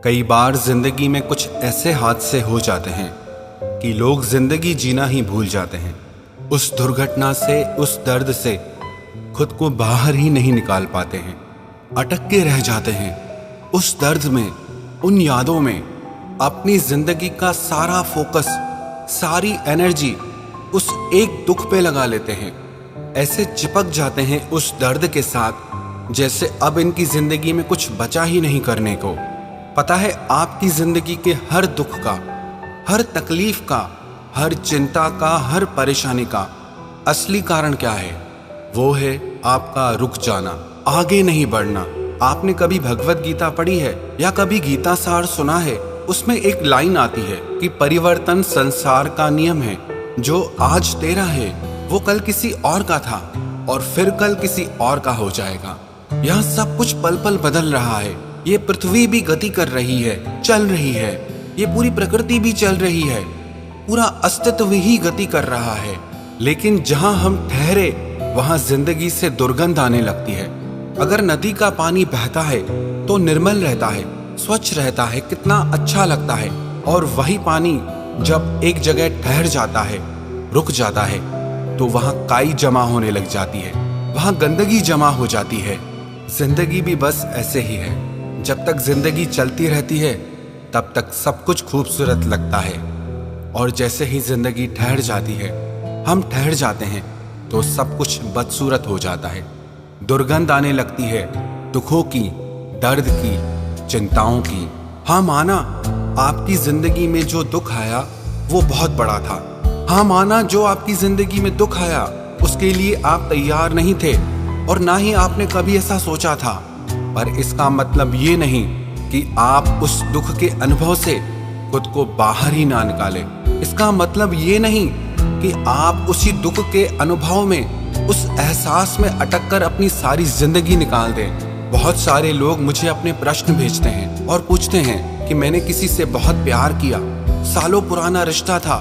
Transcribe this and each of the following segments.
कई बार जिंदगी में कुछ ऐसे हादसे हो जाते हैं कि लोग जिंदगी जीना ही भूल जाते हैं। उस दुर्घटना से, उस दर्द से खुद को बाहर ही नहीं निकाल पाते हैं, अटक के रह जाते हैं उस दर्द में, उन यादों में। अपनी जिंदगी का सारा फोकस, सारी एनर्जी उस एक दुख पे लगा लेते हैं। ऐसे चिपक जाते हैं उस दर्द के साथ जैसे अब इनकी जिंदगी में कुछ बचा ही नहीं करने को। पता है आपकी जिंदगी के हर दुख का, हर तकलीफ का, हर चिंता का, हर परेशानी का असली कारण क्या है? वो है आपका रुक जाना, आगे नहीं बढ़ना। आपने कभी भगवत गीता पढ़ी है या कभी गीता सार सुना है? उसमें एक लाइन आती है कि परिवर्तन संसार का नियम है। जो आज तेरा है वो कल किसी और का था और फिर कल किसी और का हो जाएगा। यहाँ सब कुछ पल पल बदल रहा है। ये पृथ्वी भी गति कर रही है, चल रही है। ये पूरी प्रकृति भी चल रही है, पूरा अस्तित्व ही गति कर रहा है। लेकिन जहाँ हम ठहरे वहाँ जिंदगी से दुर्गंध आने लगती है। अगर नदी का पानी बहता है तो निर्मल रहता है, स्वच्छ रहता है, कितना अच्छा लगता है। और वही पानी जब एक जगह ठहर जाता है, रुक जाता है, तो वहाँ काई जमा होने लग जाती है, वहाँ गंदगी जमा हो जाती है। जिंदगी भी बस ऐसे ही है। जब तक जिंदगी चलती रहती है तब तक सब कुछ खूबसूरत लगता है, और जैसे ही जिंदगी ठहर जाती है, हम ठहर जाते हैं, तो सब कुछ बदसूरत हो जाता है। दुर्गंध आने लगती है दुखों की, दर्द की, चिंताओं की। हाँ माना आपकी जिंदगी में जो दुख आया वो बहुत बड़ा था। हाँ माना जो आपकी जिंदगी में दुख आया उसके लिए आप तैयार नहीं थे और ना ही आपने कभी ऐसा सोचा था। पर इसका मतलब ये नहीं कि आप उस दुख के अनुभव से खुद को बाहर ही ना निकाले। इसका मतलब ये नहीं कि आप उसी दुख के अनुभव में, उस एहसास में अटक कर अपनी सारी जिंदगी निकाल दें। बहुत सारे लोग मुझे अपने प्रश्न भेजते हैं और पूछते हैं कि मैंने किसी से बहुत प्यार किया, सालों पुराना रिश्ता था,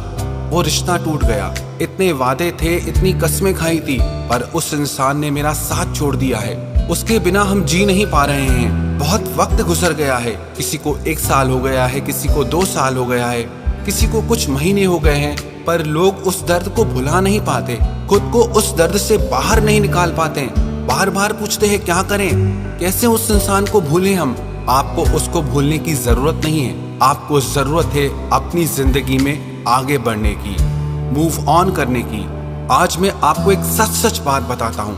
वो रिश्ता टूट गया, इतने वादे थे, इतनी कस्में खाई थी, पर उस इंसान ने मेरा साथ छोड़ दिया है। उसके बिना हम जी नहीं पा रहे हैं। बहुत वक्त गुजर गया है, किसी को 1 साल हो गया है, किसी को 2 साल हो गया है, किसी को कुछ महीने हो गए हैं, पर लोग उस दर्द को भुला नहीं पाते, खुद को उस दर्द से बाहर नहीं निकाल पाते। बार बार पूछते हैं क्या करें, कैसे उस इंसान को भूलें हम? आपको उसको भूलने की जरूरत नहीं है, आपको जरूरत है अपनी जिंदगी में आगे बढ़ने की, मूव ऑन करने की। आज मैं आपको एक सच सच बात बताता हूँ।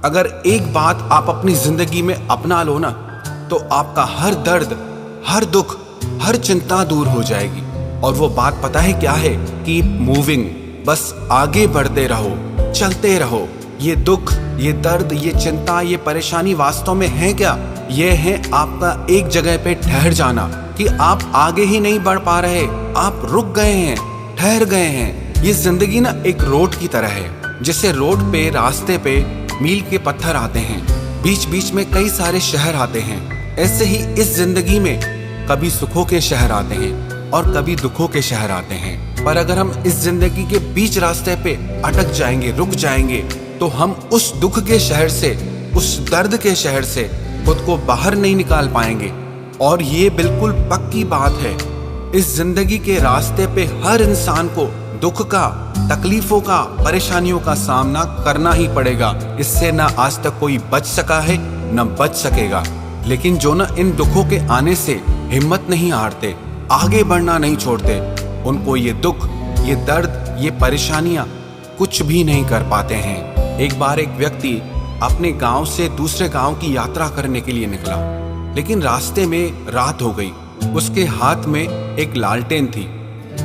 अगर एक बात आप अपनी जिंदगी में अपना लो ना, तो आपका हर दर्द, हर दुख, हर चिंता दूर हो जाएगी। और वो बात पता है क्या है? Keep moving. बस आगे बढ़ते रहो, चलते रहो। ये दुख, ये दर्द, ये चिंता, ये परेशानी वास्तव में है क्या? ये है आपका एक जगह पे ठहर जाना, कि आप आगे ही नहीं बढ़ पा रहे, आप रुक गए हैं, ठहर गए हैं। ये जिंदगी ना एक रोड की तरह है। जैसे रोड पे, रास्ते पे मील के पत्थर आते हैं, बीच बीच में कई सारे शहर आते हैं। ऐसे ही इस जिंदगी में कभी सुखों के शहर आते हैं और कभी दुखों के शहर आते हैं। पर अगर हम इस जिंदगी के बीच रास्ते पे अटक जाएंगे, रुक जाएंगे, तो हम उस दुख के शहर से, उस दर्द के शहर से खुद को बाहर नहीं निकाल पाएंगे। और ये बिल्कुल पक्की बात है, इस जिंदगी के रास्ते पे हर इंसान को दुख का, तकलीफों का, परेशानियों का सामना करना ही पड़ेगा। इससे ना आज तक कोई बच सका है, न बच सकेगा। लेकिन जो ना इन दुखों के आने से हिम्मत नहीं हारते, आगे बढ़ना नहीं छोड़ते, उनको ये दुख, ये दर्द, ये परेशानियां कुछ भी नहीं कर पाते हैं। एक बार एक व्यक्ति अपने गांव से दूसरे गांव की यात्रा करने के लिए निकला, लेकिन रास्ते में रात हो गई। उसके हाथ में एक लालटेन थी।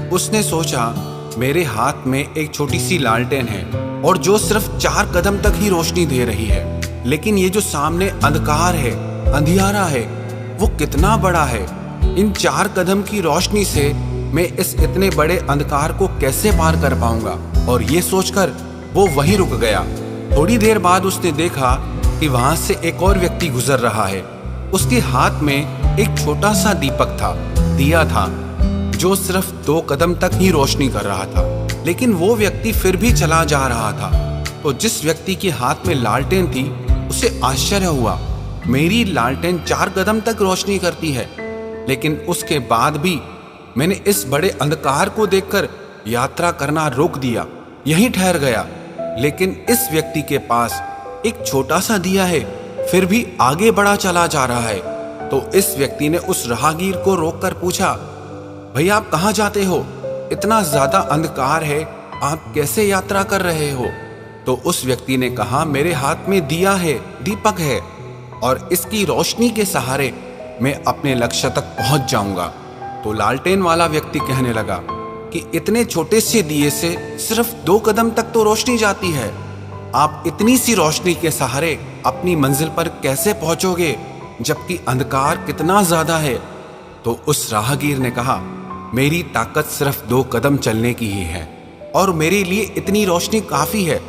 उसने सोचा मेरे हाथ में एक छोटी सी लालटेन है और जो सिर्फ 4 कदम तक ही रोशनी दे रही है, लेकिन ये जो सामने अंधकार है, अंधियारा है, वो कितना बड़ा है। इन 4 कदम की रोशनी से मैं इस इतने बड़े अंधकार को कैसे पार कर पाऊंगा? और ये सोचकर वो वहीं रुक गया। थोड़ी देर बाद उसने देखा कि वहां से एक और व्यक्ति गुजर रहा है। उसके हाथ में एक छोटा सा दीपक था, दिया था, जो सिर्फ 2 कदम तक ही रोशनी कर रहा था। लेकिन वो व्यक्ति फिर भी चला जा रहा था। तो जिस व्यक्ति के हाथ में लालटेन थी उसे आश्चर्य हुआ, मेरी लालटेन 4 कदम तक रोशनी करती है, लेकिन उसके बाद भी मैंने इस बड़े अंधकार को देखकर यात्रा करना रोक दिया, यहीं ठहर गया। लेकिन इस व्यक्ति के पास एक छोटा सा दिया है, फिर भी आगे बढ़ा चला जा रहा है। तो इस व्यक्ति ने उस राहगीर को रोककर पूछा, भैया आप कहाँ जाते हो? इतना ज्यादा अंधकार है, आप कैसे यात्रा कर रहे हो? तो उस व्यक्ति ने कहा, मेरे हाथ में दिया है, दीपक है, और इसकी रोशनी के सहारे मैं अपने लक्ष्य तक पहुंच जाऊंगा। तो लालटेन वाला व्यक्ति कहने लगा कि इतने छोटे से दिए से सिर्फ 2 कदम तक तो रोशनी जाती है, आप इतनी सी रोशनी के सहारे अपनी मंजिल पर कैसे पहुंचोगे, जबकि अंधकार कितना ज्यादा है? तो उस राहगीर ने कहा, मेरी ताकत सिर्फ 2 कदम चलने की ही है और मेरे लिए इतनी रोशनी काफी है।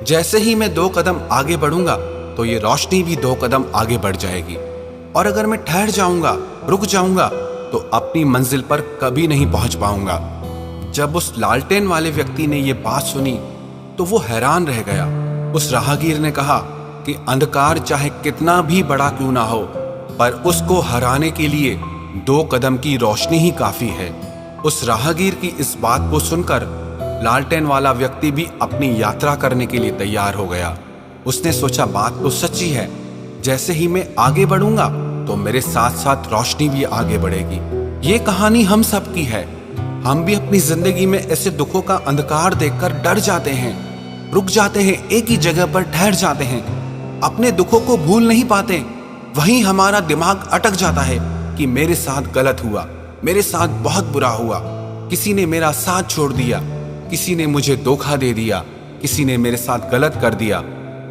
जैसे ही मैं 2 कदम आगे बढ़ूंगा तो ये रोशनी भी 2 कदम आगे बढ़ जाएगी, और अगर मैं ठहर जाऊंगा, रुक जाऊंगा, तो अपनी मंजिल पर कभी नहीं पहुंच पाऊंगा। जब उस लालटेन वाले व्यक्ति ने ये बात सुनी तो वो हैरान रह गया। उस राहगीर ने कहा कि अंधकार चाहे कितना भी बड़ा क्यों ना हो, पर उसको हराने के लिए 2 कदम की रोशनी ही काफी है। उस राहगीर की इस बात को सुनकर लालटेन वाला व्यक्ति भी अपनी यात्रा करने के लिए तैयार हो गया। उसने सोचा, बात तो सच्ची है, जैसे ही मैं आगे बढ़ूंगा तो मेरे साथ साथ रोशनी भी आगे बढ़ेगी। ये कहानी हम सब की है। हम भी अपनी जिंदगी में ऐसे दुखों का अंधकार देखकर डर जाते हैं, रुक जाते हैं, एक ही जगह पर ठहर जाते हैं, अपने दुखों को भूल नहीं पाते। वहीं हमारा दिमाग अटक जाता है कि मेरे साथ गलत हुआ, मेरे साथ बहुत बुरा हुआ, किसी ने मेरा साथ छोड़ दिया, किसी ने मुझे धोखा दे दिया, किसी ने मेरे साथ गलत कर दिया।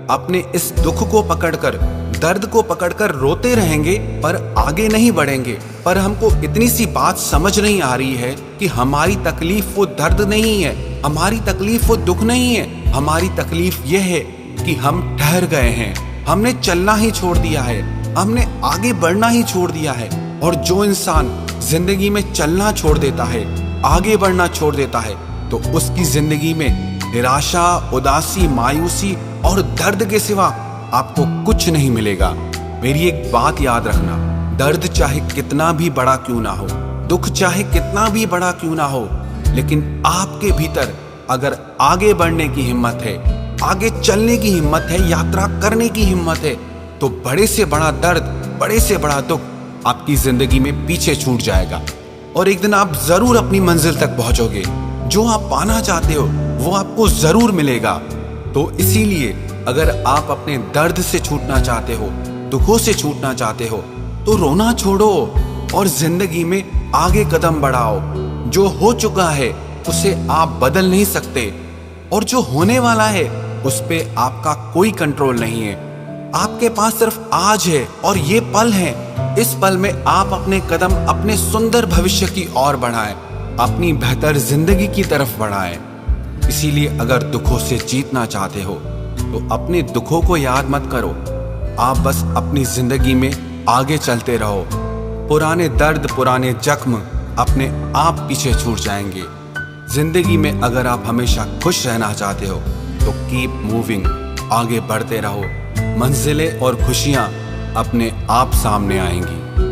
अपने इस दुख को पकड़कर, दर्द को पकड़कर रोते रहेंगे पर आगे नहीं बढ़ेंगे। पर हमको इतनी सी बात समझ नहीं आ रही है कि हमारी तकलीफ वो दर्द नहीं है, हमारी तकलीफ वो दुख नहीं है, हमारी तकलीफ ये है कि हम ठहर गए हैं, हमने चलना ही छोड़ दिया है, हमने आगे बढ़ना ही छोड़ दिया है। और जो इंसान जिंदगी में चलना छोड़ देता है, आगे बढ़ना छोड़ देता है, तो उसकी जिंदगी में निराशा, उदासी, मायूसी और दर्द के सिवा आपको कुछ नहीं मिलेगा। मेरी एक बात याद रखना, दर्द चाहे कितना भी बड़ा क्यों ना हो, दुख चाहे कितना भी बड़ा क्यों ना हो, लेकिन आपके भीतर अगर आगे बढ़ने की हिम्मत है, आगे चलने की हिम्मत है, यात्रा करने की हिम्मत है, तो बड़े से बड़ा दर्द, बड़े से बड़ा दुख आपकी जिंदगी में पीछे छूट जाएगा और एक दिन आप जरूर अपनी मंजिल तक पहुंचोगे। जो आप पाना चाहते हो वो आपको जरूर मिलेगा। तो इसीलिए अगर आप अपने दर्द से छूटना चाहते हो, दुखों से छूटना चाहते हो, तो रोना छोड़ो और जिंदगी में आगे कदम बढ़ाओ। जो हो चुका है उसे आप बदल नहीं सकते और जो होने वाला है उस पे आपका कोई कंट्रोल नहीं है। आपके पास सिर्फ आज है और ये पल है। इस पल में आप अपने कदम अपने सुंदर भविष्य की ओर बढ़ाएं, अपनी बेहतर जिंदगी की तरफ बढ़ाएं। इसीलिए अगर दुखों से जीतना चाहते हो तो अपने दुखों को याद मत करो, आप बस अपनी जिंदगी में आगे चलते रहो। पुराने दर्द, पुराने जख्म अपने आप पीछे छूट जाएंगे। जिंदगी में अगर आप हमेशा खुश रहना चाहते हो तो कीप मूविंग, आगे बढ़ते रहो। मंजिलें और खुशियां अपने आप सामने आएंगी।